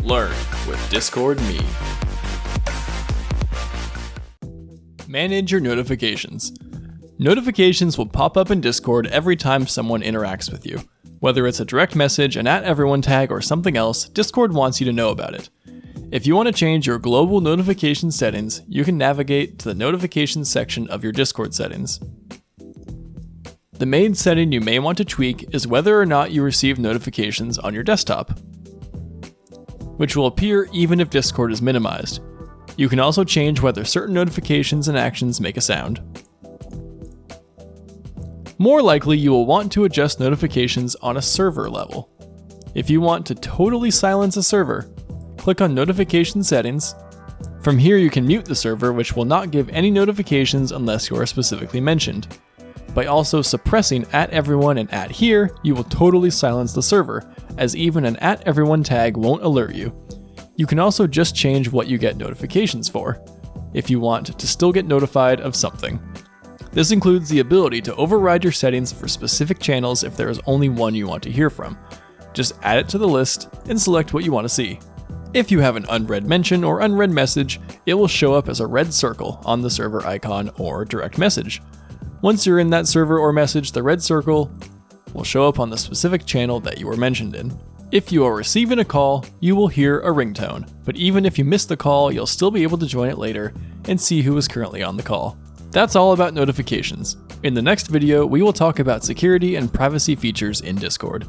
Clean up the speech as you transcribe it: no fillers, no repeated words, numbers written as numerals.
Learn with Discord Me. Manage your notifications. Notifications will pop up in Discord every time someone interacts with you. Whether it's a direct message, an @everyone tag, or something else, Discord wants you to know about it. If you want to change your global notification settings, you can navigate to the notifications section of your Discord settings. The main setting you may want to tweak is whether or not you receive notifications on your desktop, which will appear even if Discord is minimized. You can also change whether certain notifications and actions make a sound. More likely, you will want to adjust notifications on a server level. If you want to totally silence a server, click on Notification Settings. From here, you can mute the server, which will not give any notifications unless you are specifically mentioned. By also suppressing @everyone and @here, you will totally silence the server, as even an @everyone tag won't alert you. You can also just change what you get notifications for, if you want to still get notified of something. This includes the ability to override your settings for specific channels if there is only one you want to hear from. Just add it to the list and select what you want to see. If you have an unread mention or unread message, it will show up as a red circle on the server icon or direct message. Once you're in that server or message, the red circle will show up on the specific channel that you were mentioned in. If you are receiving a call, you will hear a ringtone, but even if you miss the call, you'll still be able to join it later and see who is currently on the call. That's all about notifications. In the next video, we will talk about security and privacy features in Discord.